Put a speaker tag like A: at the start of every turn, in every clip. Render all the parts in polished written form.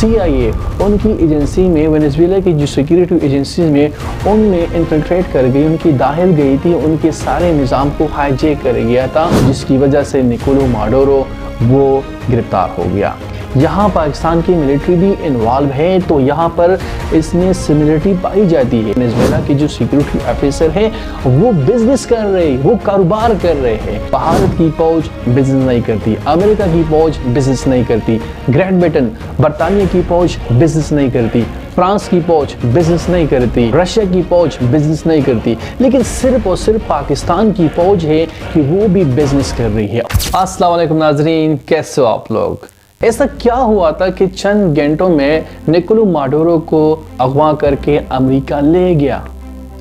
A: CIA उनकी agency में, Venezuela की जो सिक्योरिटी एजेंसीज में उनमें इन्फिल्ट्रेट कर गई, उनकी दाखिल गई थी, उनके सारे निज़ाम को हाईजैक कर गया था, जिसकी वजह से निकोलो माडुरो वो गिरफ्तार हो गया। यहाँ पाकिस्तान की मिलिट्री भी इन्वॉल्व है, तो यहाँ पर इसमें सिमिलरिटी पाई जाती है। वेनेजुएला के जो सिक्योरिटी ऑफिसर है वो बिजनेस कर रहे, वो कारोबार कर रहे हैं। भारत की फौज बिजनेस नहीं करती, अमेरिका की फौज बिजनेस नहीं करती, ग्रेट ब्रिटेन बरतानिया की फौज बिजनेस नहीं करती, फ्रांस की फौज बिजनेस नहीं करती, रशिया की फौज बिजनेस नहीं करती, लेकिन सिर्फ और सिर्फ पाकिस्तान की फौज है कि वो भी बिजनेस कर रही है। अस्सलाम वालेकुम नाजरीन, कैसे हो आप लोग? ऐसा क्या हुआ था कि चंद घंटों में निकोलो माडुरो को अगवा करके अमेरिका ले गया?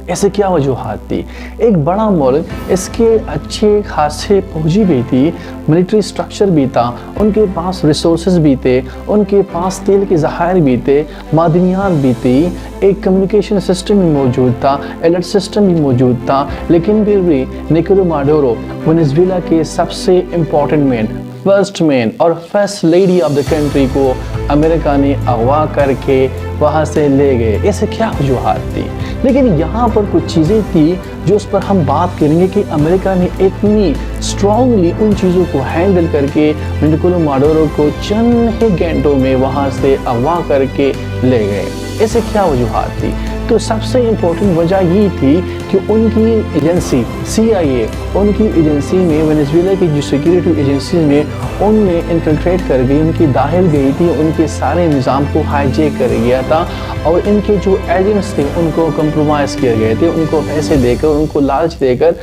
A: ऐसे क्या वजूहात थी? एक बड़ा मुल्क, इसके अच्छे खासे फौजी भी थी, मिलिट्री स्ट्रक्चर भी था, उनके पास रिसोर्सेज भी थे, उनके पास तेल के ज़खायर भी थे, मादनियात भी थी, एक कम्युनिकेशन सिस्टम भी मौजूद था, अलर्ट सिस्टम भी मौजूद था, लेकिन फिर भी निकोलो माडुरो वेनेजुएला के सबसे इम्पोर्टेंट मैन, फर्स्ट मैन और first lady of the country को अमेरिका ने अगवा करके वहाँ से ले गए। ऐसे क्या वजूहात थी? लेकिन यहाँ पर कुछ चीज़ें थी जो उस पर हम बात करेंगे कि अमेरिका ने इतनी स्ट्रांगली उन चीज़ों को हैंडल करके निकोलो माडुरो को चंद ही घंटों में वहाँ से अगवा करके ले गए। ऐसे क्या वजूहात थी? तो सबसे इम्पोर्टेंट वजह ये थी कि उनकी एजेंसी CIA, उनकी एजेंसी में, वेनेजुएला की जो सिक्योरिटी एजेंसीज में उनमें इन्फिल्ट्रेट कर गई, उनकी दाखिल गई थी, उनके सारे निज़ाम को हाईजैक कर गया था, और इनके जो एजेंट्स थे उनको कंप्रोमाइज़ किए गए थे, उनको पैसे देकर, उनको लालच देकर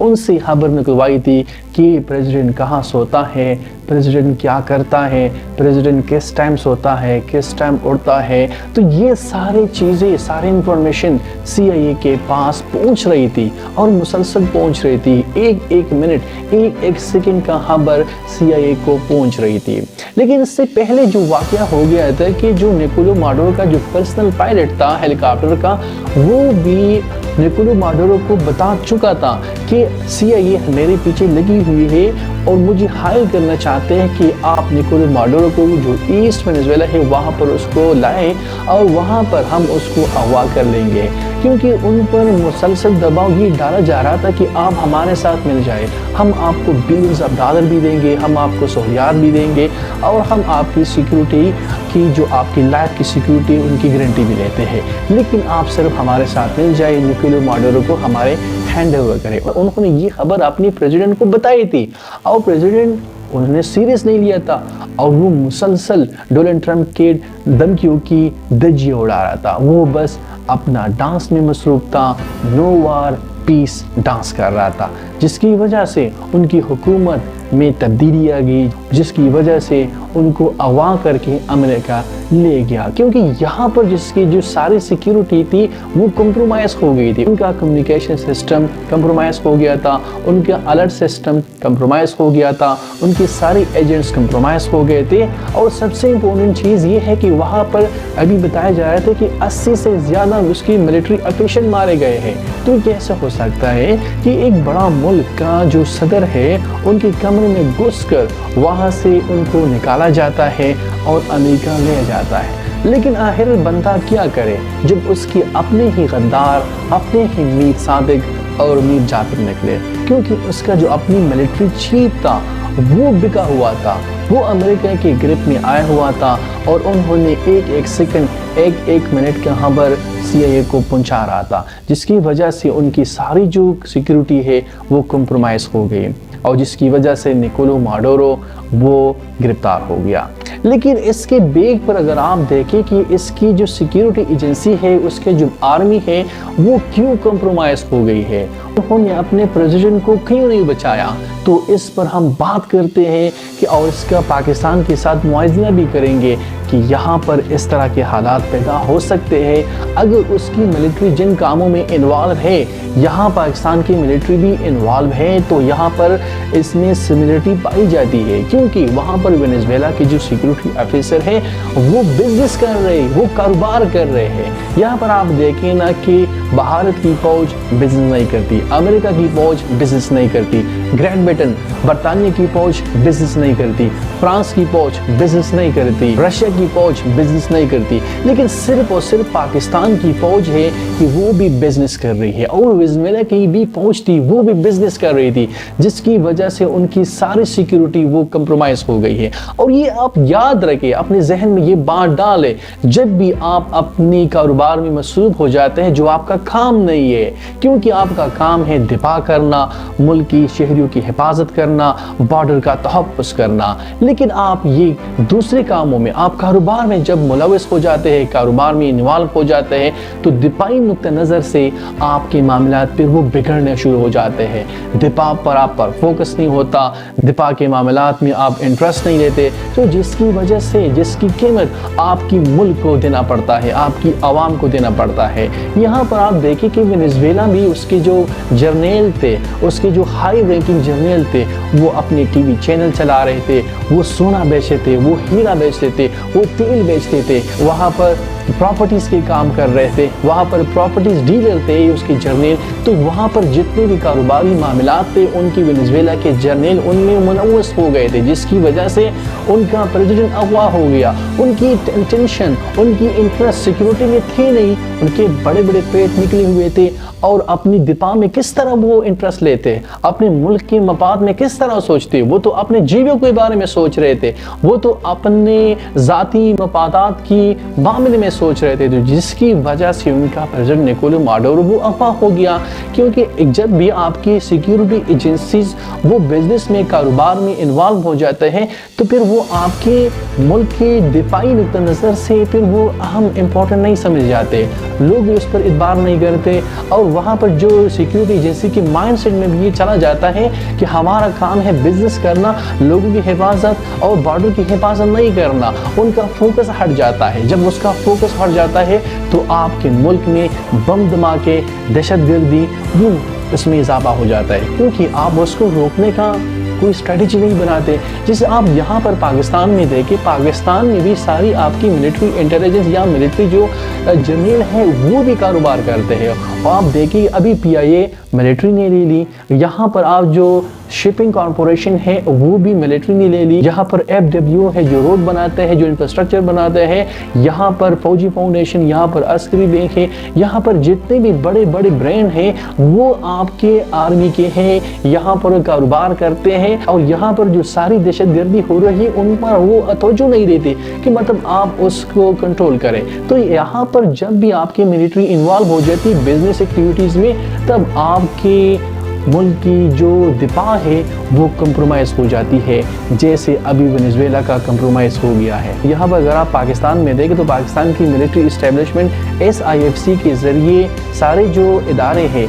A: उनसे खबर निकलवाई थी कि प्रेसिडेंट कहाँ सोता है, प्रेसिडेंट क्या करता है, प्रेसिडेंट किस टाइम सोता है, किस टाइम उड़ता है। तो ये सारी चीज़ें, सारी इंफॉर्मेशन CIA के पास पहुंच रही थी और मुसलसल पहुंच रही थी। एक एक मिनट, एक एक सेकंड का खबर CIA को पहुंच रही थी। लेकिन इससे पहले जो वाक़या हो गया था कि जो निकोलो माडुरो का जो पर्सनल पायलट था हेलीकॉप्टर का, वो भी निकोलो माडुरो को बता चुका था कि CIA मेरे पीछे लगी हुई है और मुझे हायर करना चाहते हैं कि आप निकोलो माडुरो को जो ईस्ट वेनेजुएला है वहाँ पर उसको लाएं और वहाँ पर हम उसको अगवा कर लेंगे, क्योंकि उन पर मुसलसल दबाव ये डाला जा रहा था कि आप हमारे साथ मिल जाए, हम आपको बिलियंस ऑफ डॉलर भी देंगे, हम आपको सहूलियात भी देंगे और हम आपकी सिक्योरिटी की, जो आपकी लाइफ की सिक्योरिटी, उनकी गारंटी भी लेते हैं, लेकिन आप सिर्फ हमारे साथ मिल जाए, निकोलो माडुरो को हमारे हैंड ओवर करें। और उन्होंने ये खबर अपने प्रेसिडेंट को बताई थी और प्रेसिडेंट उन्होंने सीरियस नहीं लिया था और वो मुसलसल डोनाल्ड ट्रंप के धमकियों की धज्जियां उड़ा रहा था। वो बस अपना डांस में मसरूफ था, नो वार पीस डांस कर रहा था, जिसकी वजह से उनकी हुकूमत में तब्दीली आ गई, जिसकी वजह से उनको अगवा करके अमेरिका ले गया, क्योंकि यहाँ पर जिसकी जो सारी सिक्योरिटी थी वो कंप्रोमाइज़ हो गई थी। उनका कम्युनिकेशन सिस्टम कंप्रोमाइज़ हो गया था, उनका अलर्ट सिस्टम कंप्रोमाइज़ हो गया था, उनके सारे एजेंट्स कंप्रोमाइज़ हो गए थे। और सबसे इम्पोर्टेंट चीज़ ये है कि वहाँ पर अभी बताया जा रहा था कि 80 से ज़्यादा उसकी मिलिट्री ऑफिशियल मारे गए हैं। तो कैसे हो सकता है कि एक बड़ा मुल्क का जो सदर है उनके कमरे में घुसकर वहाँ से उनको निकाला जाता है और अमेरिका ले जाता है? लेकिन आखिर बंदा क्या करे जब उसके अपने ही गद्दार, अपने ही मीर सादिक और मीर जाफर निकले, क्योंकि उसका जो अपनी मिलिट्री चीफ था वो बिका हुआ था, वो अमेरिका के ग्रिप में आया हुआ था और उन्होंने एक एक सेकंड, एक एक मिनट का खबर CIA को पहुंचा रहा था, जिसकी वजह से उनकी सारी जो सिक्योरिटी है वो कंप्रोमाइज़ हो गई और जिसकी वजह से निकोलो माडुरो वो गिरफ्तार हो गया। लेकिन इसके बेग पर अगर आप देखें कि इसकी जो सिक्योरिटी एजेंसी है, उसके जो आर्मी है, वो क्यों कंप्रोमाइज़ हो गई है, उन्होंने अपने प्रेसिडेंट को क्यों नहीं बचाया, तो इस पर हम बात करते हैं कि और इसका पाकिस्तान के साथ मुआवजा भी करेंगे कि यहाँ पर इस तरह के हालात पैदा हो सकते हैं अगर उसकी मिलिट्री जिन कामों में इन्वॉल्व है, यहाँ पाकिस्तान की मिलिट्री भी इन्वॉल्व है, तो यहाँ पर इसमें सिमिलरिटी पाई जाती है, क्योंकि वहाँ पर वेनेजुएला के जो सिक्योरिटी ऑफिसर है वो बिजनेस कर रहे, वो कारोबार कर रहे हैं। यहाँ पर आप देखें ना कि भारत की फौज बिजनेस नहीं करती, अमेरिका की फौज बिजनेस नहीं करती, ग्रेट ब्रिटेन बरतानिया की फौज बिजनेस नहीं करती, फ्रांस की फौज बिजनेस नहीं करती, रशिया की फौज बिजनेस नहीं करती, लेकिन सिर्फ और सिर्फ पाकिस्तान की फौज है कि वो भी बिजनेस कर रही है, और वेनेजुएला की भी फौज थी वो भी बिजनेस कर रही थी, जिसकी वजह से उनकी सारी सिक्योरिटी वो कंप्रोमाइज हो गई है। और ये आप याद रखें, अपने जहन में ये बात डालें, जब भी आप अपनी कारोबार में मसरूफ हो जाते हैं जो आपका काम नहीं है, क्योंकि आपका काम है दिफा करना, मुल्क की शहरियों की हिफाजत करना, बॉर्डर का तहफ़्फ़ुज़ करना, लेकिन आप ये दूसरे कामों में, आप कारोबार में जब मुलव्वस हो जाते हैं, कारोबार में इन्वॉल्व हो जाते हैं, तो दिफाई नुक्ते नज़र से आपके मामलात फिर वो बिगड़ने शुरू हो जाते हैं। दिफा पर आप पर फोकस नहीं होता, दिफा के मामलात में आप इंटरेस्ट नहीं लेते, तो जिसकी वजह से, जिसकी कीमत आपकी मुल्क को देना पड़ता है, आपकी आवाम को देना पड़ता है। यहाँ पर आप देखिए कि वेनेजुएला भी उसके जो जर्नल थे, उसके जो हाई रैंकिंग जर्नल थे, वो अपने टीवी चैनल चला रहे थे, वो सोना बेचते थे, वो हीरा बेचते थे, वो तेल बेचते थे, वहाँ पर प्रॉपर्टीज़ के काम कर रहे थे, वहाँ पर प्रॉपर्टीज़ डीलर थे उसके जर्नल। तो वहाँ पर जितने भी कारोबारी मामलात थे उनकी वेनेजुएला के जर्नल उनमें मुलव्वस हो गए थे, जिसकी वजह से उनका प्रेसिडेंट अगवा हो गया। उनकी टेंशन, उनकी इंटरेस्ट सिक्योरिटी में थी नहीं, उनके बड़े बड़े पेट निकले हुए थे, और अपनी दिफा में किस तरह वो इंटरेस्ट लेते, अपने मुल्क के मफाद में किस तरह सोचते, वो तो अपने जीवों के बारे में सोच रहे थे, वो तो अपने ज़ाती मफादात की मामले में सोच रहे थे, तो जिसकी वजह से उनका प्रेसिडेंट निकोलो माडुरो वो अगवा हो गया। क्योंकि जब भी आपकी सिक्योरिटी एजेंसीज वो बिजनेस में, कारोबार में इन्वॉल्व हो जाते हैं, तो फिर वो आपके मुल्क के दिफाई नुक्ता नज़र से फिर वो अहम इम्पोर्टेंट नहीं समझ जाते, लोग भी उस पर इतबार नहीं करते, और वहाँ पर जो सिक्योरिटी एजेंसी के माइंडसेट में भी ये चला जाता है कि हमारा काम है बिजनेस करना, लोगों की हिफाजत और बॉर्डर की हिफाजत नहीं करना। उनका फोकस हट जाता है। जब उसका फोकस हट जाता है तो आपके मुल्क में बम धमाके, दहशतगर्दी, वो इसमें इजाफा हो जाता है, क्योंकि आप उसको रोकने का कोई स्ट्रेटजी नहीं बनाते। जैसे आप यहाँ पर पाकिस्तान में देखें, पाकिस्तान में भी सारी आपकी मिलिट्री इंटेलिजेंस या मिलिट्री जो जर्नल है वो भी कारोबार करते हैं। और आप देखिए अभी PIA मिलिट्री ने ले ली, यहाँ पर आप जो शिपिंग कॉर्पोरेशन है वो भी मिलिट्री ने ले ली, यहाँ पर FWO है जो रोड बनाते हैं, जो इंफ्रास्ट्रक्चर बनाते हैं, यहाँ पर फौजी फाउंडेशन, यहाँ पर अस्करी बैंक है, यहाँ पर जितने भी बड़े बड़े ब्रांड हैं वो आपके आर्मी के हैं, यहाँ पर कारोबार करते हैं। और यहाँ पर जो सारी दहशतगर्दी हो रही है उन पर वो तवज्जो नहीं देते कि मतलब आप उसको कंट्रोल करें। तो यहाँ पर जब भी आपकी मिलिट्री इन्वॉल्व हो जाती है बिजनेस एक्टिविटीज़ में, तब आपके मुल्क की जो दिफा है वो कंप्रोमाइज़ हो जाती है, जैसे अभी वेनेजुएला का कंप्रोमाइज़ हो गया है। यहाँ पर अगर आप पाकिस्तान में देखें तो पाकिस्तान की मिलिट्री इस्टेब्लिशमेंट SIFC के ज़रिए सारे जो इदारे हैं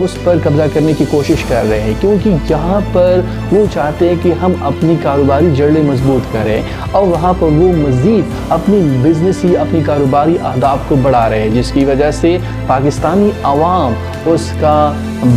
A: उस पर कब्जा करने की कोशिश कर रहे हैं, क्योंकि यहाँ पर वो चाहते हैं कि हम अपनी कारोबारी जड़ें मजबूत करें, और वहाँ पर वो मज़ीद अपनी बिजनेसी, अपनी कारोबारी अहदाफ को बढ़ा रहे हैं, जिसकी वजह से पाकिस्तानी अवाम उसका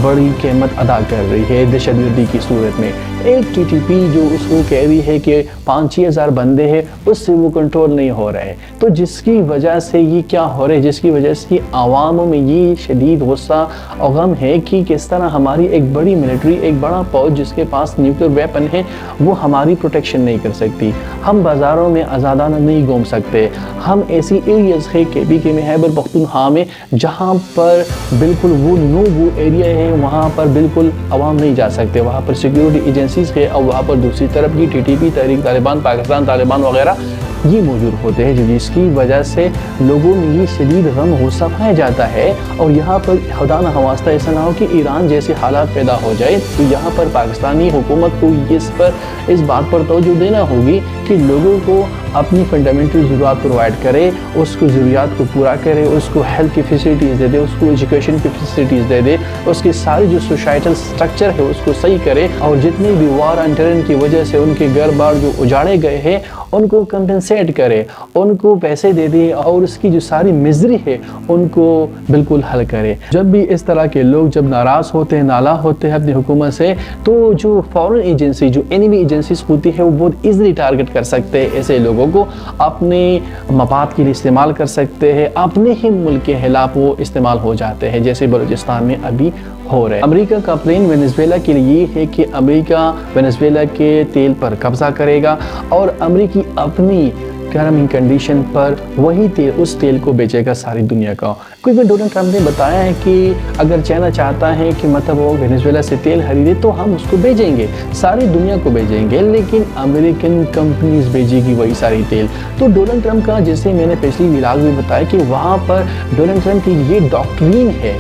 A: बड़ी कीमत अदा कर रही है दहशतगर्दी की सूरत में। एक TTP जो उसको कह रही है कि 5-6 हज़ार बंदे हैं, उससे वो कंट्रोल नहीं हो रहे, तो जिसकी वजह से ये क्या हो रहा है, जिसकी वजह से आवामों में ये शदीद गुस्सा और गम है कि किस तरह हमारी एक बड़ी मिलिट्री, एक बड़ा फौज जिसके पास न्यूक्लियर वेपन है, वो हमारी प्रोटेक्शन नहीं कर सकती। हम बाज़ारों में आज़ादाना नहीं घूम सकते। हम ऐसी एरियाज़ है KPK में, खैबर पख्तूनख्वा में, जहाँ पर बिल्कुल वो वो एरिया है, वहाँ पर बिल्कुल आवाम नहीं जा सकते, वहाँ पर सिक्योरिटी एजेंसीज है, और वहाँ पर दूसरी तरफ की TTP, तहरीक तालिबान, पाकिस्तान तालिबान वगैरह ये मौजूद होते हैं, जिसकी वजह से लोगों में ये शदीद गम गुस्सा पाया जाता है। और यहाँ पर खुदा न ख्वास्ता ऐसा ना हो कि ईरान जैसे हालात पैदा हो जाए, तो यहाँ पर पाकिस्तानी हुकूमत को इस बात पर तवज्जो देना होगी कि लोगों को अपनी फंडामेंटल ज़रूरत प्रोवाइड करे, उसको ज़रूरियात को पूरा करे, उसको हेल्थ की फैसिलिटीज़ दे दे, उसको एजुकेशन की फैसिलिटीज़ दे दे, उसकी सारी जो सोसाइटल स्ट्रक्चर है उसको सही करे, और जितने भी वार एंड टेरर की वजह से उनके घर बार जो उजाड़े गए हैं उनको कंपेंसेट करे, उनको पैसे दे दे, और उसकी जो सारी मिजरी है उनको बिल्कुल हल करे। जब भी इस तरह के लोग जब नाराज़ होते हैं, नाला होते हैं अपनी हुकूमत से, तो जो फॉरेन एजेंसी, जो एनिमी एजेंसीज होती है, वो बहुत ईजिली टारगेट कर सकते हैं ऐसे लोगों को, अपने मफाद के लिए इस्तेमाल कर सकते हैं, अपने ही मुल्क के खिलाफ वो इस्तेमाल हो जाते हैं, जैसे बलूचिस्तान में अभी ہو رہے ہیں۔ امریکہ کا پلان وینزویلا کے لیے یہ ہے کہ امریکہ وینزویلا کے تیل پر قبضہ کرے گا اور امریکی اپنی ٹرم کنڈیشن پر وہی تیل اس تیل کو بیچے گا ساری دنیا کا، کیونکہ ڈونلڈ ٹرمپ نے بتایا ہے کہ اگر چائنا چاہتا ہے کہ مطلب وہ وینزویلا سے تیل خریدے تو ہم اس کو بھیجیں گے، ساری دنیا کو بھیجیں گے، لیکن امریکن کمپنیز بھیجے گی وہی ساری تیل۔ تو ڈونلڈ ٹرمپ کا، جیسے میں نے پچھلی ولاگ میں بتایا کہ وہاں پر ڈونلڈ ٹرمپ کی یہ ڈاکٹرین ہے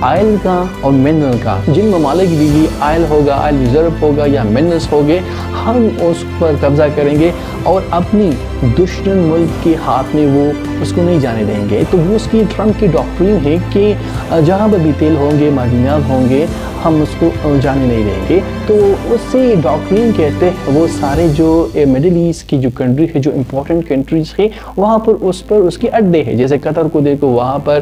A: آئل کا اور منرل کا، جن ممالک بھی آئل ہوگا، آئل ریزرو ہوگا یا منرلس ہوگے، ہم اس پر قبضہ کریں گے اور اپنی دشمن ملک کے ہاتھ میں وہ اس کو نہیں جانے دیں گے۔ تو وہ اس کی ٹرمپ کی ڈاکٹرین ہے کہ جہاں پر بھی تیل ہوں گے، معدنیات ہوں گے، ہم اس کو جانے نہیں دیں گے۔ تو اس سے ڈاکٹرین کہتے ہیں وہ سارے جو مڈل ایسٹ کی جو کنٹری ہے، جو امپورٹنٹ کنٹریز ہے، وہاں پر اس کے اڈے ہیں، جیسے قطر کو دیکھو، وہاں پر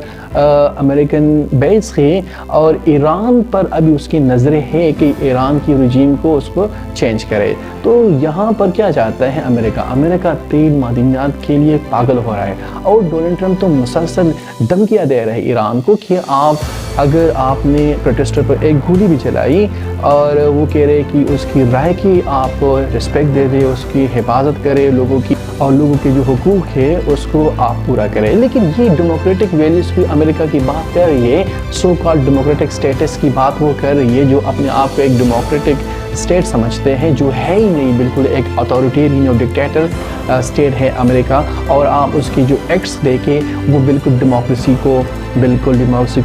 A: امریکن بیس ہے، اور ایران پر ابھی اس کی نظریں ہیں کہ ایران کی رجیم کو اس کو چینج کرے۔ تو یہاں پر کیا چاہتا ہے امریکہ تیل معدنیات کے لیے پاگل ہو رہا ہے، اور ڈونلڈ ٹرمپ تو مسلسل دھمکیاں دے رہے ہیں ایران کو کہ اگر آپ نے پروٹیسٹر پر ایک گولی بھی چلائی، اور وہ کہہ رہے کہ اس کی رائے کی آپ رسپیکٹ دے دے، اس کی حفاظت کرے لوگوں کی، اور لوگوں کے جو حقوق ہے اس کو آپ پورا کریں۔ لیکن یہ ڈیموکریٹک ویلیوز کی امریکہ کی بات کر رہی ہے، سو کال ڈیموکریٹک سٹیٹس کی بات وہ کر رہی ہے، جو اپنے آپ کو ایک ڈیموکریٹک اسٹیٹ سمجھتے ہیں، جو ہے ہی نہیں، بالکل ایک اتھارٹیرین اور ڈکٹیٹر اسٹیٹ ہے امریکہ۔ اور آپ اس کی جو ایکٹس دیکھیں، وہ بالکل ڈیموکریسی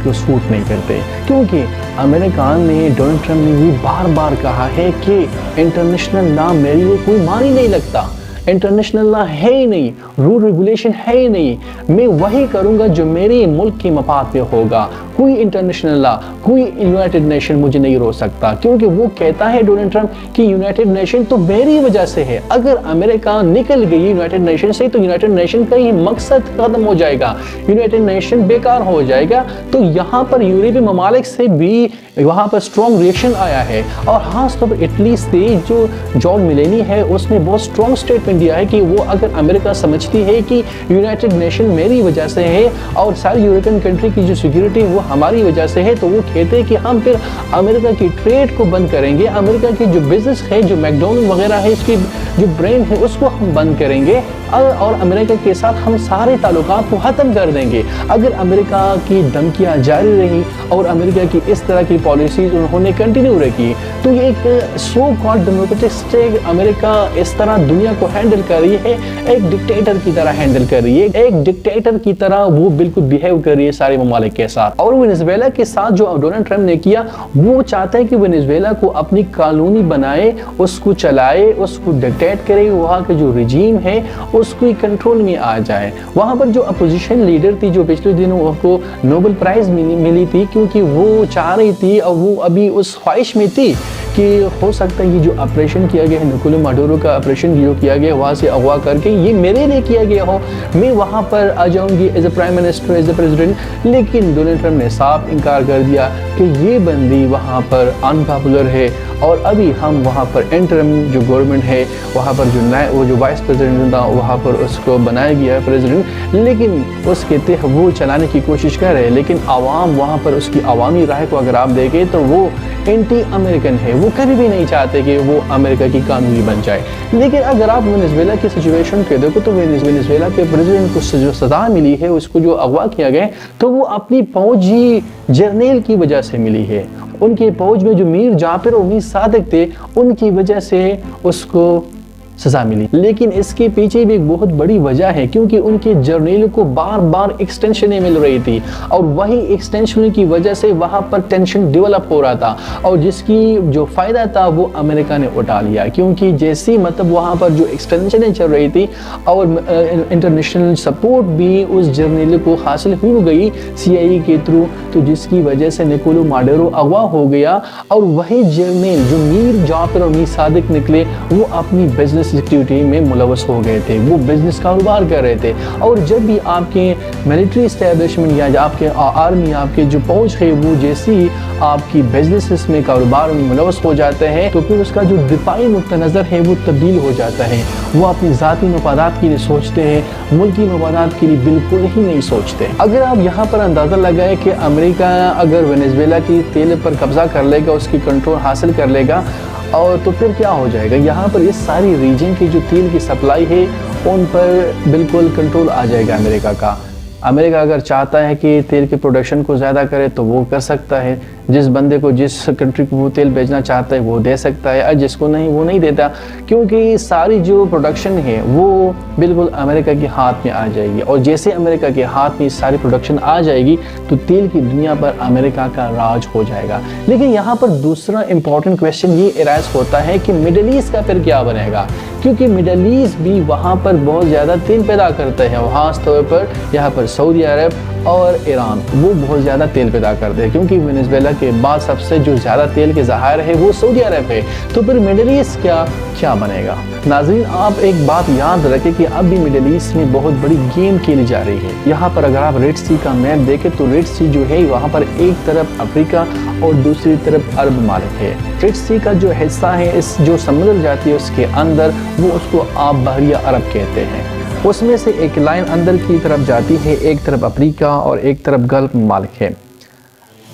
A: کو سوٹ نہیں کرتے، کیونکہ امریکہ نے، ڈونلڈ ٹرمپ نے یہ بار بار کہا ہے کہ انٹرنیشنل لا میرے لیے کوئی معنی نہیں لگتا، انٹرنیشنل لا ہے ہی نہیں، رول ریگولیشن ہے ہی نہیں، میں وہی کروں گا جو میرے ملک کے مفاد پہ ہوگا، کوئی انٹرنیشنل لا، کوئی یونائٹڈ نیشن مجھے نہیں روک سکتا، کیونکہ وہ کہتا ہے ڈونلڈ ٹرمپ کہ یونائٹڈ نیشن تو میری وجہ سے ہے، اگر امریکہ نکل گئی یونائٹڈ نیشن سے تو یونائٹڈ نیشن کا ہی مقصد ختم ہو جائے گا، یونائٹڈ نیشن بیکار ہو جائے گا۔ تو یہاں پر یورپی ممالک سے بھی وہاں پر اسٹرانگ ریئیکشن آیا ہے، اور خاص طور پر اٹلی سے جو جارج میلونی ہے، اس نے بہت اسٹرانگ اسٹیٹمنٹ دیا ہے کہ وہ اگر امریکہ سمجھتی ہے کہ یونائٹڈ نیشن میری وجہ سے ہے اور ساری یورپین کنٹری کی جو سیکیورٹی وہ ہماری وجہ سے ہے، تو وہ کہتے ہیں کہ ہم پھر امریکہ کی ٹریڈ کو بند کریں گے، امریکہ کی جو بزنس ہے، جو میکڈونلڈ وغیرہ ہے، اس کی جو برینڈ ہے، اس کو ہم بند کریں گے، اور امریکہ کے ساتھ ہم سارے تعلقات کو ختم کر دیں گے۔ اگر امریکہ کی دھمکیاں جاری رہی اور امریکہ کی اس طرح کی پالیسیز انہوں نے کنٹینیو رکھی، تو یہ ایک سو کالڈ ڈیموکریٹک اسٹیٹ امریکہ اس طرح دنیا کو ہینڈل کر رہی ہے، ایک ڈکٹیٹر کی طرح ہینڈل کر رہی ہے، ایک ڈکٹیٹر کی طرح وہ بالکل بیہیو کر رہی ہے سارے ممالک کے ساتھ۔ اور وینزویلا کے ساتھ جو ڈونلڈ ٹرمپ نے کیا، وہ چاہتا ہے کہ وینزویلا کو اپنی کالونی بنائے، اس کو چلائے، اس کو ڈکٹیٹ کرے، وہاں کا جو رجیم ہے اس کو کنٹرول میں آ جائے۔ وہاں پر جو اپوزیشن لیڈر تھی، جو پچھلے دنوں ان کو نوبل پرائز ملی تھی، کیونکہ وہ چاہ رہی تھی اور وہ ابھی اس خواہش میں تھی کہ ہو سکتا ہے یہ جو آپریشن کیا گیا ہے، نکولو ماڈورو کا آپریشن جو کیا گیا وہاں سے اغوا کر کے، یہ میرے لیے کیا گیا ہو، میں وہاں پر آ جاؤں گی as a prime minister, as a president. لیکن ڈونلڈ ٹرمپ نے صاف انکار کر دیا کہ یہ بندی وہاں پر ان پاپولر ہے، اور ابھی ہم وہاں پر انٹرم جو گورنمنٹ ہے، وہاں پر وہ جو وائس پریزیڈنٹ تھا، وہاں پر اس کو بنایا گیا ہے پریزیڈنٹ، لیکن اس کے تحت وہ چلانے کی کوشش کر رہے ہیں۔ لیکن عوام وہاں پر اس کی عوامی رائے کو اگر آپ دیکھیں تو وہ اینٹی امریکن ہے، وہ کبھی بھی نہیں چاہتے کہ وہ امریکہ کی قانونی بن جائے۔ لیکن اگر آپ وینزویلا کی سچویشن کے دیکھو تو وینزویلا کے پریزیڈنٹ کو جو سزا ملی ہے، اس کو جو اغوا کیا گیا تو وہ اپنی فوجی جرنیل کی وجہ سے ملی ہے، ان کے فوج میں جو میر جعفر اور میر صادق تھے، ان کی وجہ سے اس کو سزا ملی۔ لیکن اس کے پیچھے بھی ایک بہت بڑی وجہ ہے، کیونکہ ان کے جرنیلوں کو بار بار ایکسٹینشنیں مل رہی تھی، اور وہی ایکسٹینشن کی وجہ سے وہاں پر ٹینشن ڈیولپ ہو رہا تھا، اور جس کی جو فائدہ تھا وہ امریکہ نے اٹھا لیا، کیونکہ جیسی مطلب وہاں پر جو ایکسٹینشنیں چل رہی تھی اور انٹرنیشنل سپورٹ بھی اس جرنیل کو حاصل ہو گئی CIA کے تھرو، تو جس کی وجہ سے نکولو ماڈورو اغوا ہو گیا، اور وہی جرنیل جو میر جعفر اور میر صادق نکلے، وہ اپنی بزنس बिजनेस एक्टिविटी में मुलवस हो गए थे, वो बिजनेस कारोबार कर रहे थे। और जब भी आपके मिलिट्री इस्टेब्लिशमेंट या आपके आर्मी, आपके जो फौज है, वो जैसी आपकी बिजनेस में कारोबार में मुलवस हो जाते हैं तो फिर उसका जो दिफाई नुक्ता नज़र है वो तब्दील हो जाता है। वो अपनी ज़ाती मफादात के लिए सोचते हैं, मुल्की मफादात के लिए बिल्कुल ही नहीं सोचते। अगर आप यहाँ पर अंदाज़ा लगाएं कि अमेरिका अगर वेनेजुएला की तेल पर कब्ज़ा कर लेगा, उसकी कंट्रोल हासिल कर लेगा, और तो फिर क्या हो जाएगा, यहाँ पर इस सारी रीजन की जो तेल की सप्लाई है उन पर बिल्कुल कंट्रोल आ जाएगा अमेरिका का। अमेरिका अगर चाहता है कि तेल के प्रोडक्शन को ज़्यादा करे तो वो कर सकता है, जिस बंदे को जिस कंट्री को वो तेल बेचना चाहता है वो दे सकता है, और जिसको नहीं वो नहीं देता, क्योंकि सारी जो प्रोडक्शन है वो बिल्कुल अमेरिका के हाथ में आ जाएगी। और जैसे अमेरिका के हाथ में सारी प्रोडक्शन आ जाएगी तो तेल की दुनिया पर अमेरिका का राज हो जाएगा। लेकिन यहाँ पर दूसरा इंपॉर्टेंट क्वेश्चन ये अराइज होता है कि मिडल ईस्ट का फिर क्या बनेगा, क्योंकि मिडल ईस्ट भी वहाँ पर बहुत ज़्यादा तेल पैदा करते हैं। खास तौर पर यहाँ पर सऊदी अरब और ईरान वो बहुत ज़्यादा तेल पैदा करते हैं, क्योंकि वेनेजुएला के बाद सबसे जो ज़्यादा तेल के ज़खायर है वो सऊदी अरब है। तो फिर मिडल ईस्ट क्या बनेगा। नाज़रीन, आप एक बात याद रखें कि अब भी मिडल ईस्ट में बहुत बड़ी गेम खेली जा रही है। यहाँ पर अगर आप रेड सी का मैप देखें तो रेड सी जो है वहाँ पर एक तरफ अफ्रीका और दूसरी तरफ अरब ममालिक है। रेड सी का जो हिस्सा है, इस जो समुद्र जाती है उसके अंदर, वो उसको आब बहरिया अरब कहते हैं। उसमें से एक लाइन अंदर की तरफ जाती है, एक तरफ अफ्रीका और एक तरफ गल्फ ममालिक है।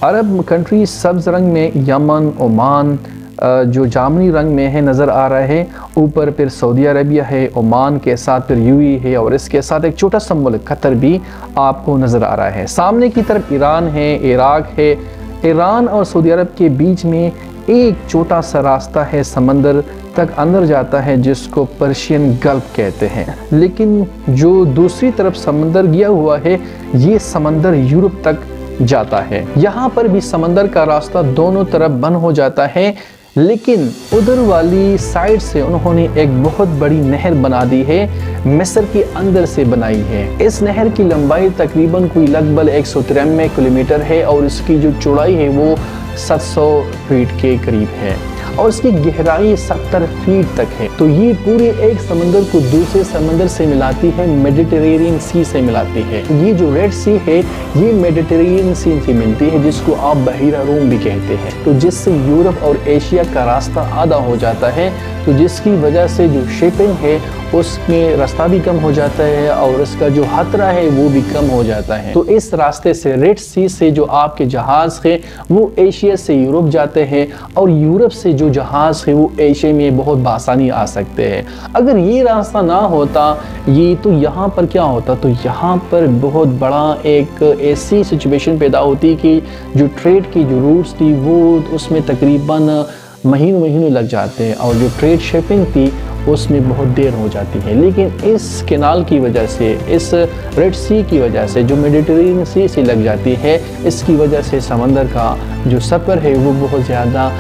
A: अरब कंट्री सब्ज़ रंग में यमन, ओमान जो जामनी रंग में है नज़र आ रहा है। ऊपर फिर सऊदी अरबिया है, ओमान के साथ फिर यूएई है, और इसके साथ एक छोटा सा मुल्क कतर भी आपको नज़र आ रहा है। सामने की तरफ ईरान है, इराक है। ईरान और सऊदी अरब के बीच में एक छोटा सा रास्ता है, समंदर तक अंदर जाता है, जिसको पर्शियन गल्फ कहते हैं। लेकिन जो दूसरी तरफ समंदर गया हुआ है, ये समंदर यूरोप तक जाता है। यहाँ पर भी समंदर का रास्ता दोनों तरफ बंद हो जाता है, लेकिन उधर वाली साइड से उन्होंने एक बहुत बड़ी नहर बना दी है, मिस्र के अंदर से बनाई है। इस नहर की लंबाई तकरीबन कोई लगभग 193 किलोमीटर है, और इसकी जो चौड़ाई है वो 700 फीट के करीब है, और इसकी गहराई 70 फीट तक है। तो ये पूरे एक समंदर को दूसरे समंदर से मिलाती है, मेडिटेरेनियन सी से मिलाती है। ये जो रेड सी है ये मेडिटेरेनियन सी से मिलती है, जिसको आप बहीरा रूम भी कहते हैं। तो जिससे यूरोप और एशिया का रास्ता आधा हो जाता है, तो जिसकी वजह से जो शिपिंग है उसमें रास्ता भी कम हो जाता है, और उसका जो खतरा है वो भी कम हो जाता है। तो इस रास्ते से, रेड सी से जो आपके जहाज़ है वो एशिया से यूरोप जाते हैं, और यूरोप से जो जहाज़ है वो एशिया में बहुत बासानी आ सकते हैं। अगर ये रास्ता ना होता ये, तो यहाँ पर क्या होता, तो यहाँ पर बहुत बड़ा एक ऐसी सिचुएशन पैदा होती कि जो ट्रेड की जो रूट्स थी वो उसमें तकरीबन महीनों लग जाते हैं, और जो ट्रेड शिपिंग थी उसमें बहुत देर हो जाती है। लेकिन इस कैनाल की वजह से, इस रेड सी की वजह से जो मेडिटेरेनियन सी से लग जाती है, इसकी वजह से समंदर का जो सफ़र है वो बहुत ज़्यादा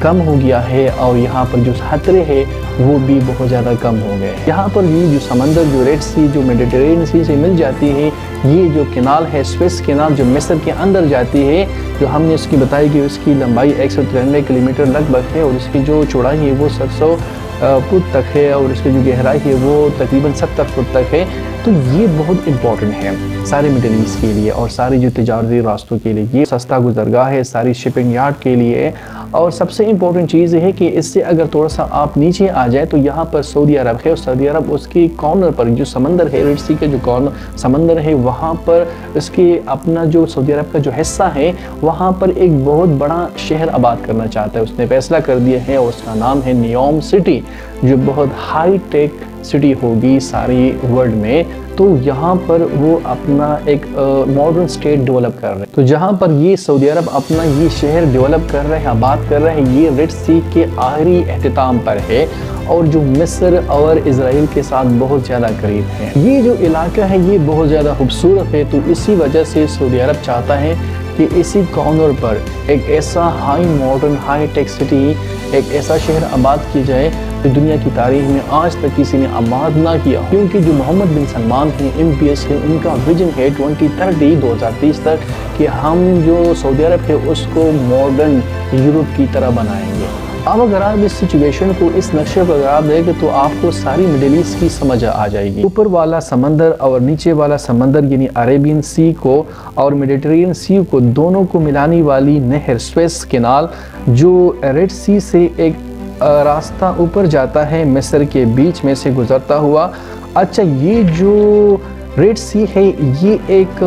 A: कम हो गया है, और यहाँ पर जो खतरे हैं वो भी बहुत ज़्यादा कम हो गए। यहाँ पर ये जो समंदर, जो रेड सी जो मेडिटेरेनियन सी से मिल जाती है, ये जो कैनाल है, स्विस कैनाल, जो मिस्र के अंदर जाती है, जो हमने इसकी बताई कि उसकी लंबाई 193 किलोमीटर लगभग है, और इसकी जो चौड़ाई है वो 700 फुट तक है, और इसकी जो गहराई है वो तकरीबन 70 फुट तक है। तो ये बहुत इंपॉर्टेंट है सारे मिडिल ईस्ट के लिए और सारे जो तिजारती रास्तों के लिए। ये सस्ता गुजरगाह है सारी शिपिंग यार्ड के लिए। और सबसे इम्पोर्टेंट चीज़ है कि इससे अगर थोड़ा सा आप नीचे आ जाए तो यहाँ पर सऊदी अरब है, और सऊदी अरब उसकी कॉर्नर पर जो समंदर है, रेड सी के जो कॉर्नर समंदर है, वहाँ पर इसके अपना जो सऊदी अरब का जो हिस्सा है वहाँ पर एक बहुत बड़ा शहर आबाद करना चाहता है। उसने फैसला कर दिया है, और उसका नाम है नियोम सिटी, जो बहुत हाई टेक सिटी होगी सारी वर्ल्ड में। तो यहाँ पर वो अपना एक मॉडर्न स्टेट डेवलप कर रहे हैं। तो जहाँ पर ये सऊदी अरब अपना ये शहर डेवलप कर रहे हैं, आबाद कर रहे हैं, ये रेड सी के आखिरी एहतिताम पर है, और जो मिस्र और इजराइल के साथ बहुत ज़्यादा करीब है। ये जो इलाका है ये बहुत ज़्यादा खूबसूरत है। तो इसी वजह से सऊदी अरब चाहता है कि इसी कॉर्नर पर एक ऐसा high modern high tech city, एक ऐसा शहर आबाद की जाए जो दुनिया की तारीख में आज तक किसी ने आबाद ना किया। क्योंकि जो मोहम्मद बिन सलमान हैं, MBS है, उनका विजन है 2030 तक कि हम जो सऊदी अरब है उसको मॉडर्न यूरोप की तरह बनाएंगे। اب اگر آپ اس سچویشن کو، اس نقشے کو اگر آپ دیکھیں تو آپ کو ساری مڈل ایسٹ کی سمجھ آ جائے گی۔ اوپر والا سمندر اور نیچے والا سمندر یعنی عربین سی کو اور میڈیٹرینین سی کو، دونوں کو ملانے والی نہر سویس کینال جو ریڈ سی سے ایک راستہ اوپر جاتا ہے مصر کے بیچ میں سے گزرتا ہوا۔ اچھا، یہ جو ریڈ سی ہے یہ ایک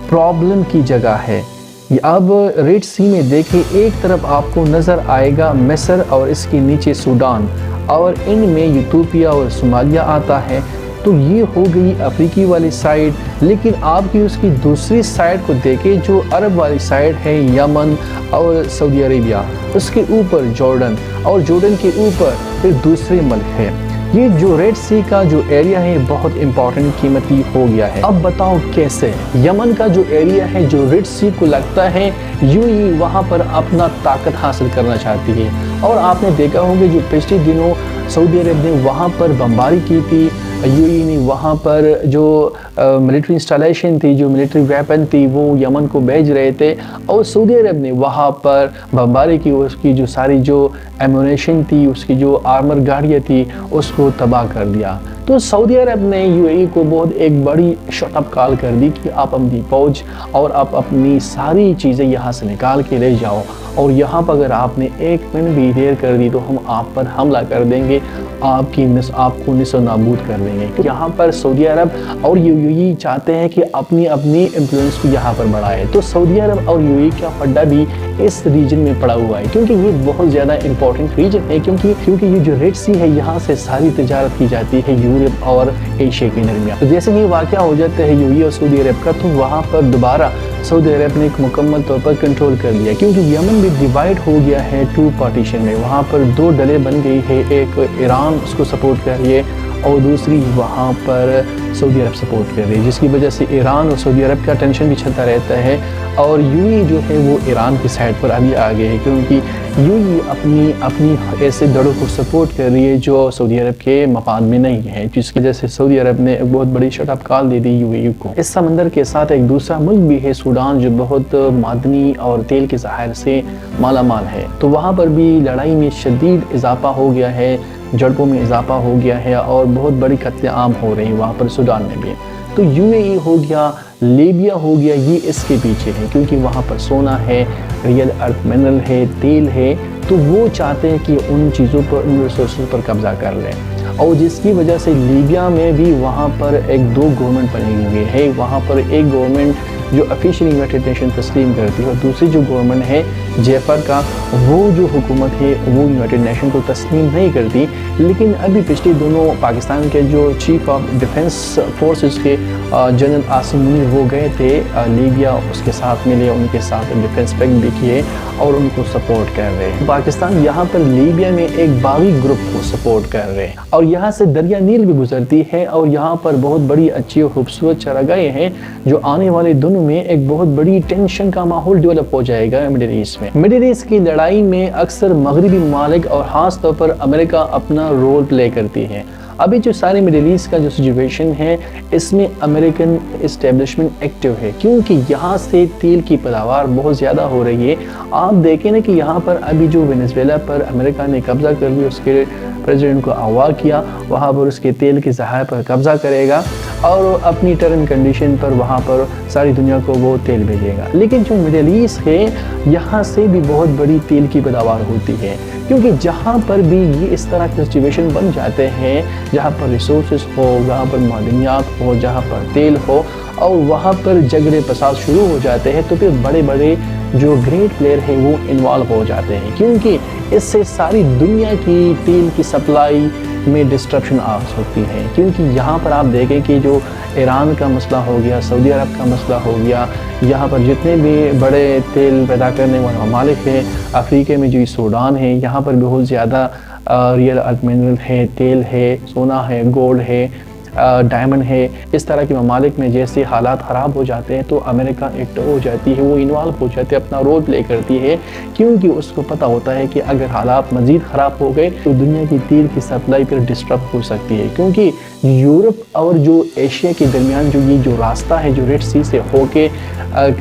A: پرابلم کی جگہ ہے۔ اب ریڈ سی میں دیکھیں، ایک طرف آپ کو نظر آئے گا مصر اور اس کے نیچے سوڈان، اور ان میں یوتھوپیا اور صومالیہ آتا ہے۔ تو یہ ہو گئی افریقی والی سائیڈ، لیکن آپ کی اس کی دوسری سائیڈ کو دیکھیں جو عرب والی سائیڈ ہے، یمن اور سعودی عربیہ، اس کے اوپر جارڈن، اور جارڈن کے اوپر پھر دوسرے ملک ہے۔ یہ جو ریڈ سی کا جو ایریا ہے بہت امپورٹنٹ، قیمتی ہو گیا ہے۔ اب بتاؤ کیسے؟ یمن کا جو ایریا ہے جو ریڈ سی کو لگتا ہے، یوں ہی وہاں پر اپنا طاقت حاصل کرنا چاہتی ہے، اور آپ نے دیکھا ہوگا جو پچھلے دنوں سعودی عرب نے وہاں پر بمباری کی تھی، یو اے نے وہاں پر جو ملٹری انسٹالیشن تھی، جو ملٹری ویپن تھی وہ یمن کو بھیج رہے تھے، اور سعودی عرب نے وہاں پر بمباری کی، اس کی جو ساری جو ایمونیشن تھی، اس کی جو آرمر گاڑیاں تھی، اس کو تباہ کر دیا۔ تو سعودی عرب نے یو اے کو بہت ایک بڑی شٹ اپ کال کر دی کہ آپ اپنی فوج اور آپ اپنی ساری چیزیں یہاں سے نکال کے لے جاؤ، اور یہاں پر اگر آپ نے ایک منٹ بھی دیر کر دی تو ہم آپ پر حملہ کر دیں گے، آپ کو نصف و نابود کر دیں گے۔ یہاں پر سعودی عرب اور یو اے چاہتے ہیں کہ اپنی انفلوئنس کو یہاں پر بڑھائے، تو سعودی عرب اور یو اے کا پڈا بھی اس ریجن میں پڑا ہوا ہے، کیونکہ یہ بہت زیادہ امپورٹنٹ ریجن ہے، کیونکہ یہ جو ریڈ سی ہے یہاں سے ساری تجارت کی جاتی ہے یورپ اور ایشیا کے درمیان۔ تو جیسے کہ واقعہ ہو جاتا ہے یو اے اور سعودی عرب کا، تو وہاں پر دوبارہ سعودی عرب نے ایک مکمل طور پر کنٹرول کر لیا، کیونکہ یمن بھی ڈیوائیڈ ہو گیا ہے 2 پارٹیشن میں، وہاں پر 2 ڈلیں بن گئی ہے، ایک ایران اس کو سپورٹ کر رہی ہے اور دوسری وہاں پر سعودی عرب سپورٹ کر رہی ہے، جس کی وجہ سے ایران اور سعودی عرب کا ٹینشن بھی چلتا رہتا ہے، اور یو اے جو ہے وہ ایران کی سائڈ پر ابھی آگے ہے، کیونکہ یو اے اپنی ایسے دڑوں کو سپورٹ کر رہی ہے جو سعودی عرب کے مفاد میں نہیں ہے، جس کی وجہ سے سعودی عرب نے ایک بہت بڑی shut up call they the you اے کو۔ اس سمندر کے ساتھ ایک دوسرا ملک بھی ہے سوڈان، جو بہت معدنی اور تیل کے ذخائر سے مالا مال ہے، تو وہاں پر بھی لڑائی میں شدید اضافہ ہو گیا ہے، جھڑپوں میں اضافہ ہو گیا ہے، اور بہت بڑی قتل عام ہو رہی ہے وہاں پر سوڈان میں بھی۔ تو یو اے ای ہو گیا، لیبیا ہو گیا، یہ اس کے پیچھے ہے، کیونکہ وہاں پر سونا ہے، ریئل ارتھ منرل ہے، تیل ہے، تو وہ چاہتے ہیں کہ ان چیزوں پر، ان ریسورسز پر قبضہ کر لیں، اور جس کی وجہ سے لیبیا میں بھی وہاں پر 2 گورنمنٹ بنی ہوئی ہے۔ وہاں پر ایک گورنمنٹ جو افیشلی یونائٹڈ نیشن تسلیم کرتی ہے، اور دوسری جو گورنمنٹ ہے جیفر کا، وہ جو حکومت ہے وہ یونائٹڈ نیشن کو تسلیم نہیں کرتی، لیکن ابھی پچھلے دنوں پاکستان کے جو چیف آف ڈیفنس فورسز کے جنرل عاصم منیر وہ گئے تھے لیبیا، اس کے ساتھ ملے، ان کے ساتھ ڈیفنس پیکٹ بھی کیے اور ان کو سپورٹ کر رہے ہیں۔ پاکستان یہاں پر لیبیا میں ایک باغی گروپ کو سپورٹ کر رہے ہیں، اور یہاں سے دریا نیل بھی گزرتی ہے، اور یہاں پر بہت بڑی اچھی اور خوبصورت چراگاہیں ہیں، جو آنے والے دنوں میں ایک بہت بڑی ٹینشن کا ماحول ڈیولپ ہو جائے گا مڈل ایسٹ میں۔ مڈل ایسٹ کی لڑائی میں اکثر مغربی ممالک اور خاص طور پر امریکہ اپنا رول پلے کرتی ہے۔ ابھی جو سارے مڈل ایسٹ کا جو سچویشن ہے، اس میں امریکن اسٹیبلشمنٹ ایکٹیو ہے، کیونکہ یہاں سے تیل کی پیداوار بہت زیادہ ہو رہی ہے۔ آپ دیکھیں نا کہ یہاں پر ابھی جو وینزویلا پر امریکہ نے قبضہ کر لیا، اس کے پریزیڈنٹ کو اغوا کیا، وہاں پر اس کے تیل کے ذخائر پر قبضہ کرے گا، اور اپنی ٹرم کنڈیشن پر وہاں پر ساری دنیا کو وہ تیل بھیجے گا۔ لیکن جو مڈل ایسٹ ہے، یہاں سے بھی بہت بڑی تیل کی پیداوار ہوتی ہے، کیونکہ جہاں پر بھی یہ اس طرح کے سچویشن بن جاتے ہیں، جہاں پر ریسورسز ہو، جہاں پر معدنیات ہو، جہاں پر تیل ہو، اور وہاں پر جھگڑے فساد شروع ہو جاتے ہیں، تو پھر بڑے بڑے جو گریٹ پلیئر ہیں وہ انوالو ہو جاتے ہیں، کیونکہ اس سے ساری دنیا کی تیل کی سپلائی میں ڈسٹرپشن آ سکتی ہے۔ کیونکہ یہاں پر آپ دیکھیں کہ جو ایران کا مسئلہ ہو گیا، سعودی عرب کا مسئلہ ہو گیا، یہاں پر جتنے بھی بڑے تیل پیدا کرنے والے ممالک ہیں، افریقہ میں جو سوڈان ہے، یہاں پر بہت زیادہ ریئل ارتھ منرل ہے، تیل ہے، سونا ہے، گولڈ ہے، ڈائمنڈ ہے۔ اس طرح کے ممالک میں جیسے حالات خراب ہو جاتے ہیں تو امریکہ ایکٹو ہو جاتی ہے، وہ انوالو ہو جاتی ہے، اپنا رول پلے کرتی ہے، کیونکہ اس کو پتہ ہوتا ہے کہ اگر حالات مزید خراب ہو گئے تو دنیا کی تیل کی سپلائی پھر ڈسٹرب ہو سکتی ہے، کیونکہ یورپ اور جو ایشیا کے درمیان جو یہ جو راستہ ہے جو ریڈ سی سے ہو کے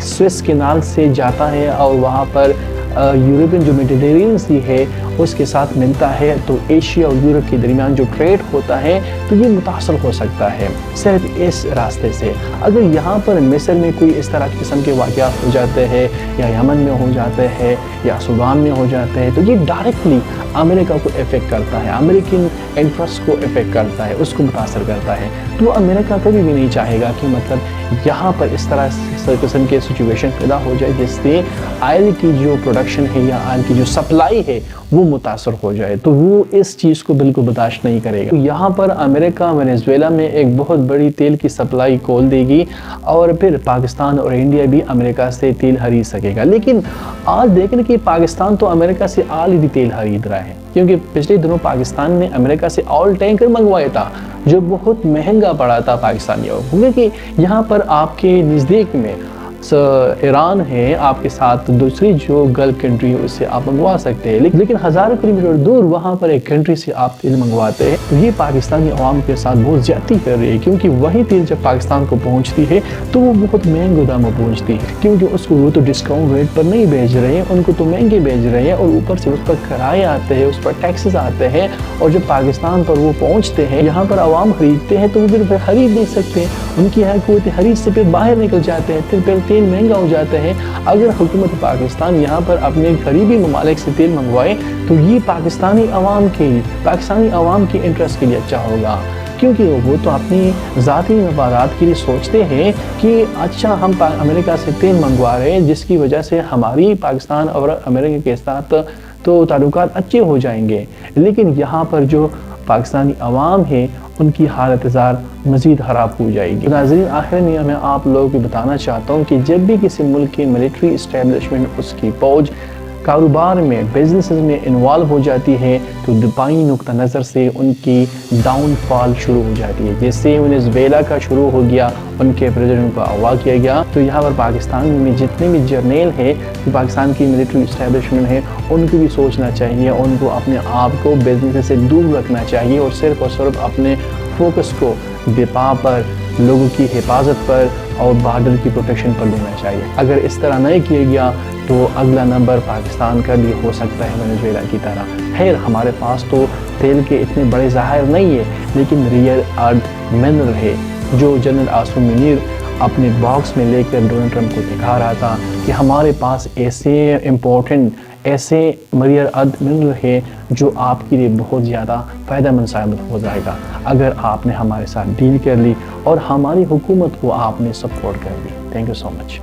A: سویس کینال سے جاتا ہے، اور وہاں پر यूरोपियन जो मेडिटेरियन सी है उसके साथ मिलता है तो एशिया और यूरोप के दरमियान जो ट्रेड होता है तो ये मुतासर हो सकता है सिर्फ इस रास्ते से। अगर यहाँ पर मिस्र में कोई इस तरह किस्म के वाक़यात हो जाते हैं या यमन में हो जाते हैं या सूडान में हो जाते हैं तो ये डायरेक्टली अमेरिका को इफ़ेक्ट करता है, अमेरिकन इंटरेस्ट को इफ़ेक्ट करता है, उसको मुतासर करता है। तो अमेरिका कभी भी नहीं चाहेगा कि मतलब यहाँ पर इस तरह किस्म के सिचुएशन पैदा हो जाए जिससे ऑयल की जो प्रोडक्शन है या ऑयल की जो सप्लाई है वो मुतासर हो जाए, तो वो इस चीज़ को बिल्कुल बर्दाश्त नहीं करेगा। तो यहाँ पर अमेरिका वेनेजुएला में एक बहुत बड़ी तेल की सप्लाई खोल देगी और फिर पाकिस्तान और इंडिया भी अमेरिका से तेल खरीद सकेगा। लेकिन आज देखें कि पाकिस्तान तो अमेरिका से ऑलरेडी तेल खरीद रहा है, क्योंकि पिछले दिनों पाकिस्तान ने अमेरिका से ऑयल टैंकर मंगवाया था जो बहुत महंगा पड़ा था पाकिस्तानियों को, क्योंकि यहाँ पर आपके नज़दीक में ईरान है, आपके साथ दूसरी जो गल्फ कंट्री है उससे आप मंगवा सकते हैं, लेकिन हज़ारों किलोमीटर दूर वहाँ पर एक कंट्री से आप तेल मंगवाते हैं। तो ये पाकिस्तानी अवाम के साथ बहुत ज़्यादती कर रही है, क्योंकि वही तेल जब पाकिस्तान को पहुँचती है तो वो बहुत महंगे दाम में पहुँचती है, क्योंकि उसको वो तो डिस्काउंट रेट पर नहीं भेज रहे हैं, उनको तो महंगे भेज रहे हैं और ऊपर से उस पर किराए आते हैं, उस पर टैक्सेस आते हैं। और जब पाकिस्तान पर वो पहुँचते हैं, यहाँ पर आवाम खरीदते हैं तो वो फिर खरीद नहीं सकते, उनकी हुकूमत खरीद से फिर बाहर निकल जाते हैं, फिर तेल महंगा हो जाता है। अगर हुकूमत पाकिस्तान यहाँ पर अपने करीबी ममालिक से तेल मंगवाए तो ये पाकिस्तानी अवाम के इंटरेस्ट के लिए अच्छा होगा, क्योंकि वो तो अपनी ज़ाती मफादात के लिए सोचते हैं कि अच्छा हम अमेरिका से तेल मंगवा रहे हैं जिसकी वजह से हमारी पाकिस्तान और अमेरिका के साथ तो ताल्लुकात अच्छे हो जाएंगे। लेकिन यहाँ पर जो पाकिस्तानी अवाम है उनकी हालत ज़ार मज़ीद ख़राब हो जाएगी। नाज़रीन, आखिर में मैं आप लोगों को बताना चाहता हूँ कि जब भी किसी मुल्क की मिलिट्री इस्टेब्लिशमेंट, उसकी फ़ौज कारोबार में, बिजनेसेस में इन्वॉल्व हो जाती है तो दुबई नुक्ता नज़र से उनकी डाउनफॉल शुरू हो जाती है। जैसे वेनेजुएला का शुरू हो गया, उनके प्रेसिडेंट को अगवा किया गया, तो यहाँ पर पाकिस्तान में जितने भी जर्नल हैं तो पाकिस्तान की मिलिट्री इस्टेब्लिशमेंट है उनको भी सोचना चाहिए, उनको अपने आप को बिजनेस से दूर रखना चाहिए और सिर्फ अपने फोकस को दिफा पर, लोगों की हिफाजत पर और बॉर्डर की प्रोटेक्शन पर देना चाहिए। अगर इस तरह नहीं किया गया तो अगला नंबर पाकिस्तान का भी हो सकता है वेनेजुएला की तरह। खैर, हमारे पास तो तेल के इतने बड़े ज़ाहिर नहीं है, लेकिन रियर अर्थ मिनरल है जो जनरल आसिम मुनीर अपने बॉक्स में लेकर डोनाल्ड ट्रंप को दिखा रहा था कि हमारे पास ऐसे इम्पोर्टेंट, ऐसे रियर अर्थ मिनरल है जो आपके लिए बहुत ज़्यादा फ़ायदेमंद साबित हो जाएगा अगर आपने हमारे साथ डील कर ली और हमारी हुकूमत को आपने सपोर्ट कर दी। Thank you so much.